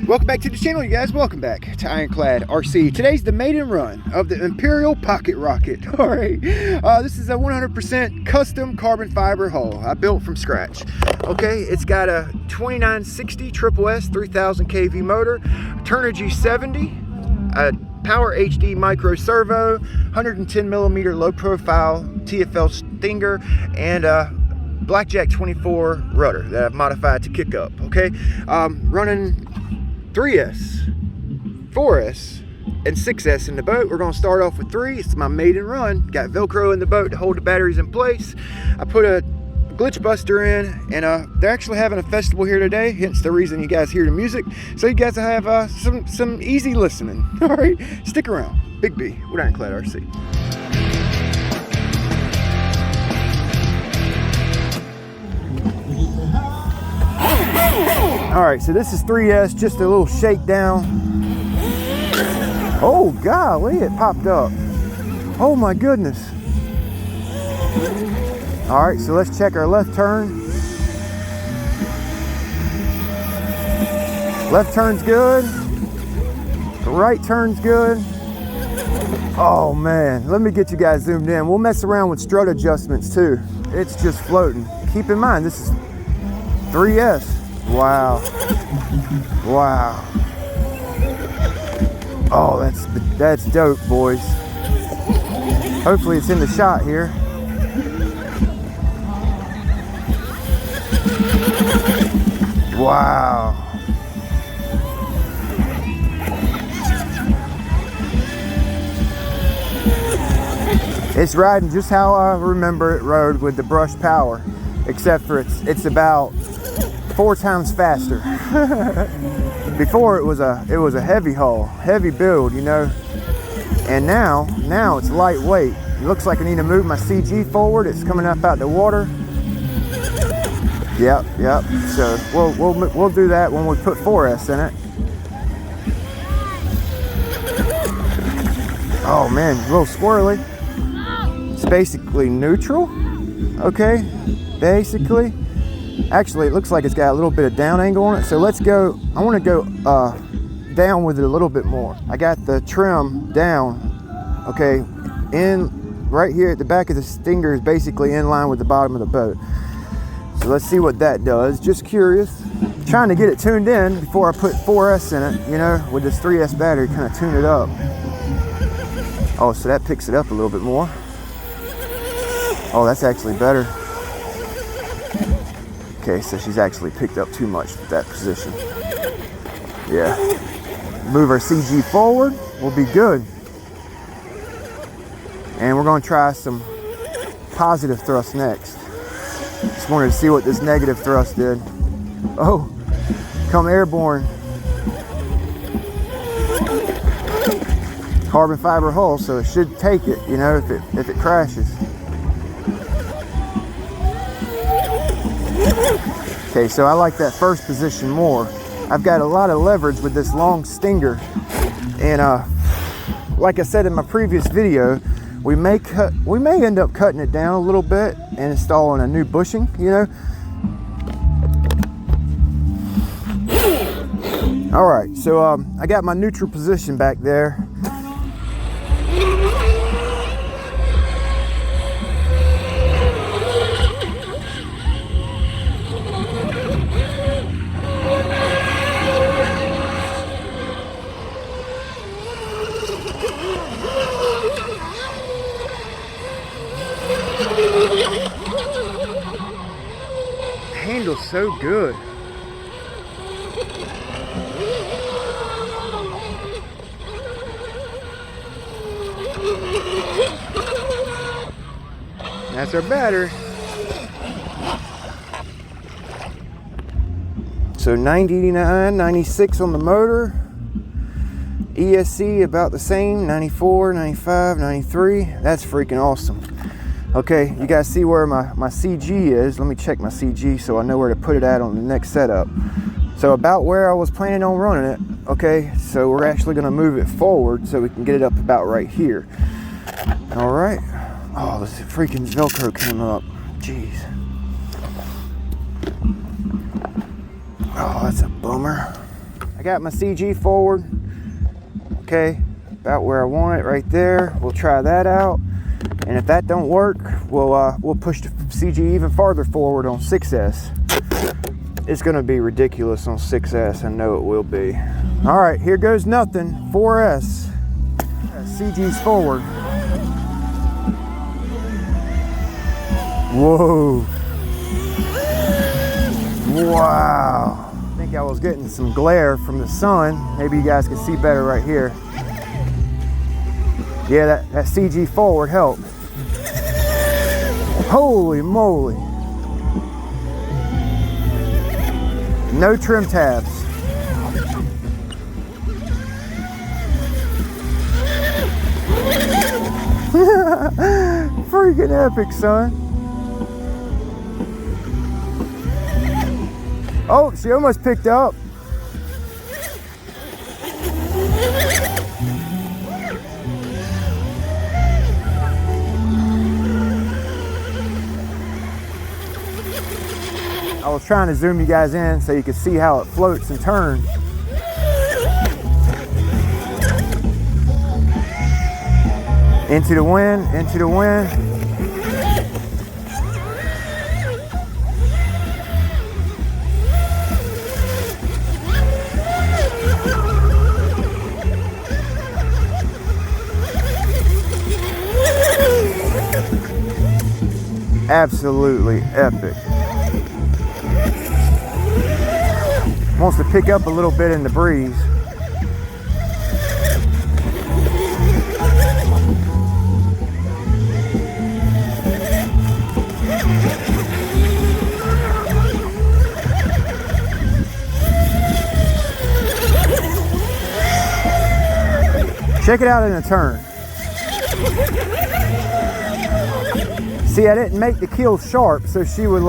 Welcome back to the channel, you guys. Welcome back to Ironclad RC. Today's the maiden run of the Imperial Pocket Rocket. All right, this is a 100% custom carbon fiber hull I built from scratch. Okay, it's got a 2960 Triple S 3000 kV motor, Turnigy 70, a Power HD micro servo, 110 millimeter low profile TFL stinger, and a Blackjack 24 rudder that I've modified to kick up. Okay, running 3S, 4S, and 6S in the boat. We're going to start off with 3. It's my maiden run. Got Velcro in the boat to hold the batteries in place. I put a glitch buster in, and they're actually having a festival here today, hence the reason you guys hear the music. So you guys have some easy listening. All right, stick around. Big B with Ironclad RC. All right, so this is 3S, just a little shakedown. Oh golly, it popped up. Oh my goodness. All right, so let's check our left turn. Left turn's good. The right turn's good. Oh man, let me get you guys zoomed in. We'll mess around with strut adjustments too. It's just floating. Keep in mind, this is 3S. Wow. Wow. Oh, that's dope, boys. Hopefully it's in the shot here. Wow. It's riding just how I remember it rode with the brush power, except for it's about 4 times faster. Before it was a heavy hull, heavy build, you know, and now it's lightweight. It looks like I need to move my CG forward. It's coming up out the water. Yep. So we'll do that when we put 4S in it. Oh man, a little squirrely. It's basically neutral. Okay, basically. Actually, it looks like it's got a little bit of down angle on it. So let's go, I want to go down with it a little bit more. I got the trim down, okay, in right here at the back of the stinger is basically in line with the bottom of the boat. So let's see what that does. Just curious. Trying to get it tuned in before I put 4S in it, you know, with this 3S battery, kind of tune it up. Oh, so that picks it up a little bit more. Oh, that's actually better. Okay, so she's actually picked up too much with that position. Yeah. Move our CG forward, we'll be good. And we're going to try some positive thrust next. Just wanted to see what this negative thrust did. Oh, come airborne. Carbon fiber hull, so it should take it, you know, if it crashes. Okay, so I like that first position more. I've got a lot of leverage with this long stinger, and like I said in my previous video, we may end up cutting it down a little bit and installing a new bushing, you know. All right, so I got my neutral position back there. Handles so good. That's our battery. So 99, 96 on the motor. ESC about the same, 94, 95, 93. That's freaking awesome. Okay, you guys see where my CG is. Let me check my CG so I know where to put it at on the next setup. So about where I was planning on running it. Okay, so we're actually going to move it forward so we can get it up about right here. All right. Oh, this freaking Velcro came up. Jeez. Oh, that's a bummer. got my CG forward. Okay, about where I want it right there. We'll try that out. And if that don't work, we'll push the CG even farther forward on 6S. It's gonna be ridiculous on 6S, I know it will be. All right, here goes nothing, 4S. CG's forward. Whoa. Wow. I think I was getting some glare from the sun. Maybe you guys can see better right here. Yeah, that CG forward helped. Holy moly. No trim tabs. Freaking epic, son. Oh, she almost picked up. I was trying to zoom you guys in so you could see how it floats and turns. Into the wind, into the wind. Absolutely epic. Wants to pick up a little bit in the breeze. Check it out in a turn. See, I didn't make the keel sharp, so she would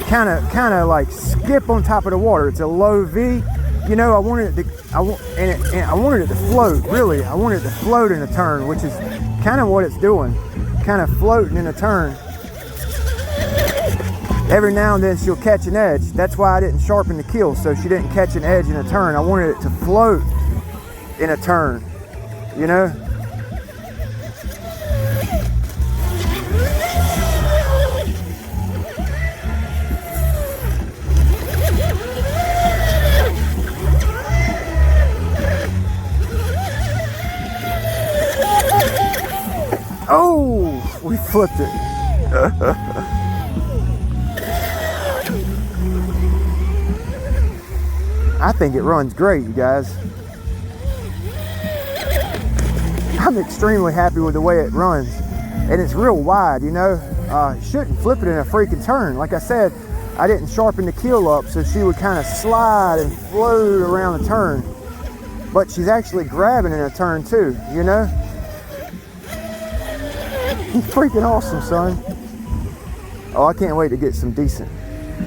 kind of like skip on top of the water. It's a low V. You know, I wanted it to float. Really, I wanted it to float in a turn, which is kind of what it's doing, kind of floating in a turn. Every now and then she'll catch an edge. That's why I didn't sharpen the keel, so she didn't catch an edge in a turn. I wanted it to float in a turn, you know? Oh, we flipped it. I think it runs great, you guys. I'm extremely happy with the way it runs. And it's real wide, you know. Shouldn't flip it in a freaking turn. Like I said, I didn't sharpen the keel up, so she would kind of slide and float around the turn. But she's actually grabbing in a turn too, you know. Freaking awesome, son. Oh, I can't wait to get some decent.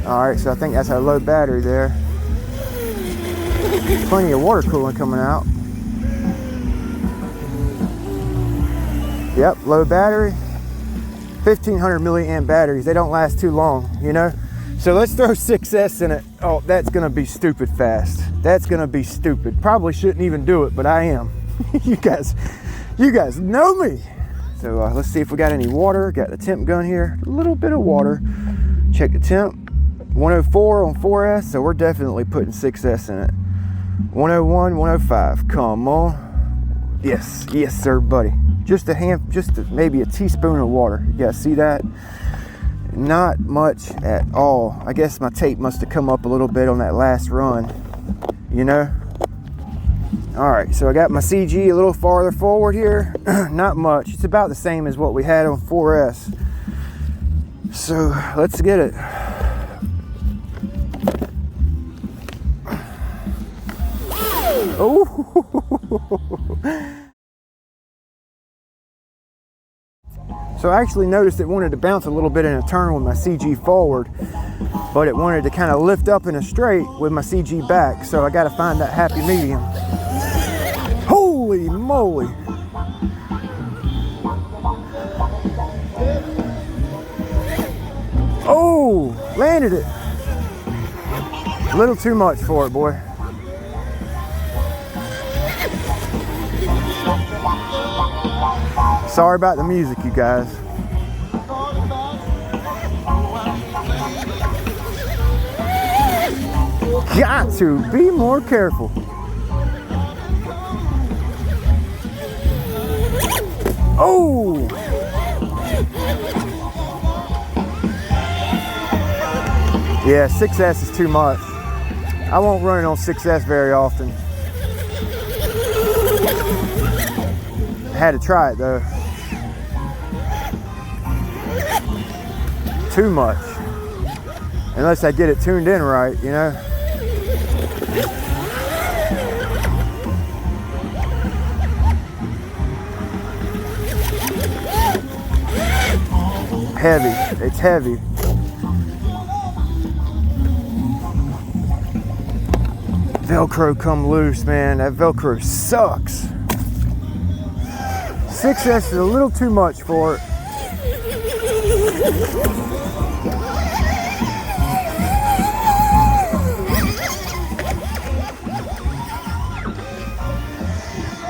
All right, so I think that's our low battery there. Plenty of water cooling coming out. Yep, low battery. 1500 milliamp batteries. They don't last too long, you know. So let's throw 6S in it. Oh, that's gonna be stupid fast. That's gonna be stupid. Probably shouldn't even do it, but I am. you guys know me. So let's see if we got any water. Got the temp gun here. A little bit of water. Check the temp. 104 on 4S. So we're definitely putting 6S in it. 101, 105. Come on. Yes, yes, sir, buddy. Just maybe a teaspoon of water. You guys see that? Not much at all. I guess my tape must have come up a little bit on that last run, you know. All right, so I got my CG a little farther forward here. Not much. It's about the same as what we had on 4S. So let's get it. Oh. So I actually noticed it wanted to bounce a little bit in a turn with my CG forward, but it wanted to kind of lift up in a straight with my CG back. So I got to find that happy medium. Holy moly. Oh, landed it. A little too much for it, boy. Sorry about the music, you guys. Got to be more careful. Oh! Yeah, 6S is too much. I won't run it on 6S very often. I had to try it though. Too much. Unless I get it tuned in right, you know? Heavy, it's heavy. Velcro come loose, man. That Velcro sucks. 6S is a little too much for it.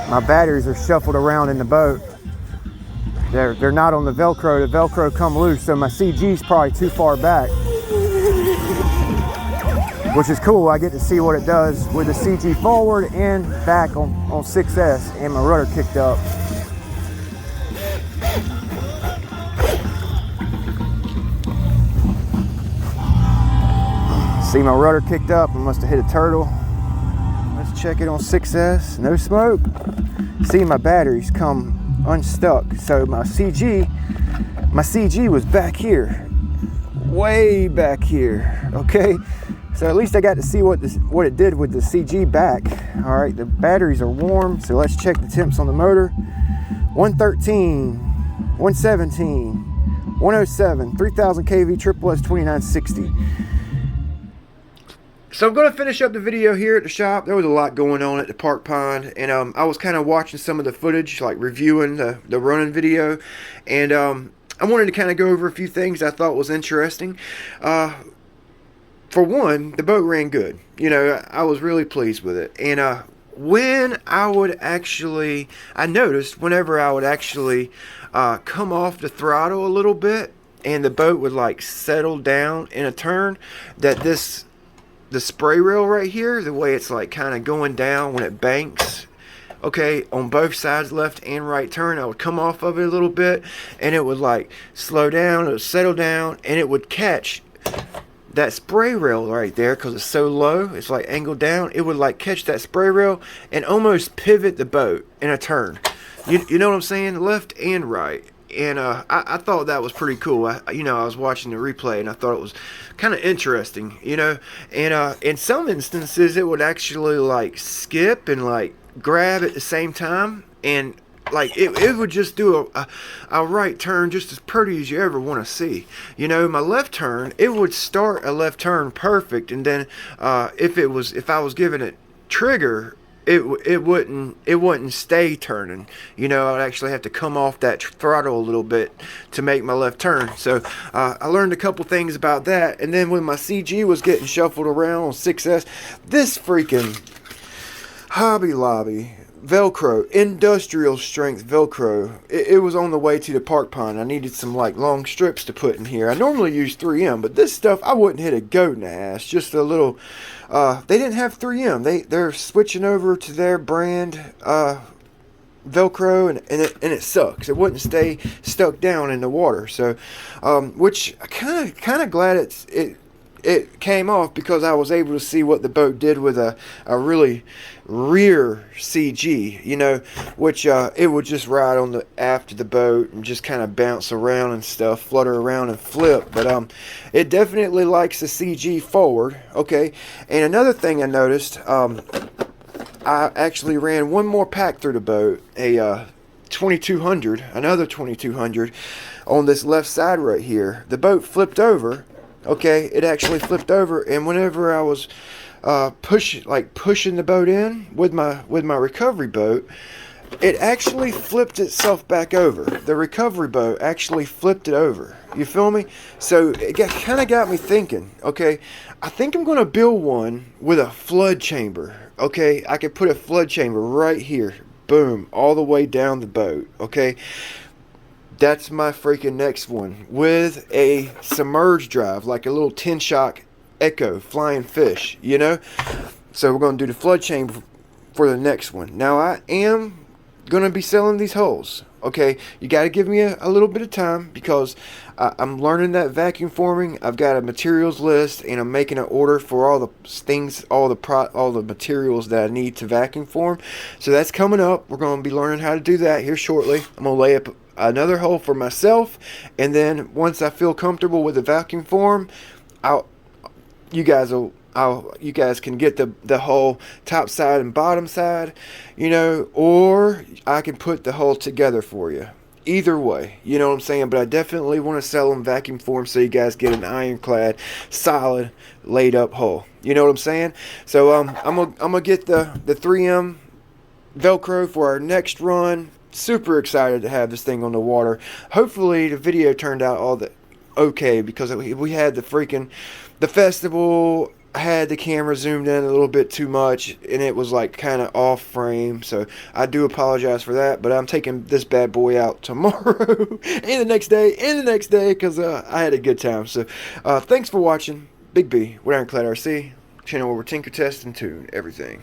My batteries are shuffled around in the boat. They're not on the Velcro. The Velcro come loose, so my CG's probably too far back. Which is cool. I get to see what it does with the CG forward and back on 6S, and my rudder kicked up. See my rudder kicked up. I must have hit a turtle. Let's check it on 6S. No smoke. See, my batteries come unstuck. So my CG was back here, way back here. Okay, so at least I got to see what it did with the CG back. All right, the batteries are warm, so let's check the temps on the motor. 113, 117, 107, 3000 kV, triple S 2960. So I'm going to finish up the video here at the shop. There was a lot going on at the park pond, and I was kind of watching some of the footage, like reviewing the running video, and I wanted to kind of go over a few things I thought was interesting. For one, the boat ran good. You know, I was really pleased with it, and when I noticed whenever I would actually come off the throttle a little bit, and the boat would like settle down in a turn, that the spray rail right here, the way it's like kind of going down when it banks, okay, on both sides, left and right turn, I would come off of it a little bit, and it would like slow down, it would settle down, and it would catch that spray rail right there, because it's so low, it's like angled down. It would like catch that spray rail and almost pivot the boat in a turn. You know what I'm saying? Left and right. And I thought that was pretty cool. I was watching the replay, and I thought it was kind of interesting, you know. And in some instances, it would actually like skip and like grab at the same time, and like it would just do a right turn just as pretty as you ever want to see. You know, my left turn, it would start a left turn perfect, and then if I was giving it trigger, it wouldn't stay turning. You know, I'd actually have to come off that throttle a little bit to make my left turn. So I learned a couple things about that. And then when my CG was getting shuffled around on 6S, this freaking Hobby Lobby Velcro, industrial strength Velcro, it was on the way to the park pond. I needed some like long strips to put in here. I normally use 3M, but this stuff I wouldn't hit a goat in the ass. Just a little. They didn't have 3M. They're switching over to their brand Velcro, and it sucks. It wouldn't stay stuck down in the water. So, which I kind of glad it came off, because I was able to see what the boat did with a really rear CG, you know, which it would just ride on the aft of the boat and just kind of bounce around and stuff, flutter around and flip. But it definitely likes the CG forward. Okay, and another thing I noticed, I actually ran one more pack through the boat, a 2200, another 2200 on this left side right here. The boat flipped over. Okay, it actually flipped over, and whenever I was pushing the boat in with my recovery boat, it actually flipped itself back over. The recovery boat actually flipped it over. You feel me? So it kind of got me thinking, okay, I think I'm going to build one with a flood chamber, okay? I could put a flood chamber right here, boom, all the way down the boat, okay? That's my freaking next one, with a submerged drive, like a little 10-shock Echo flying fish, you know? So we're going to do the flood chamber for the next one. Now I am going to be selling these hulls. Okay, you got to give me a little bit of time, because I'm learning that vacuum forming. I've got a materials list, and I'm making an order for all the things, all the materials that I need to vacuum form. So that's coming up. We're going to be learning how to do that here shortly. I'm going to lay up another hull for myself, and then once I feel comfortable with the vacuum form, you guys can get the whole top side and bottom side, you know, or I can put the hull together for you. Either way, you know what I'm saying? But I definitely want to sell them vacuum form, so you guys get an ironclad, solid, laid up hull. You know what I'm saying? So I'm gonna get the 3M Velcro for our next run. Super excited to have this thing on the water. Hopefully the video turned out all okay, because we had the festival. I had the camera zoomed in a little bit too much, and it was like kind of off frame, so I do apologize for that. But I'm taking this bad boy out tomorrow and the next day because I had a good time. So thanks for watching. Big B with Ironclad RC, channel where we tinker, test, and tune everything.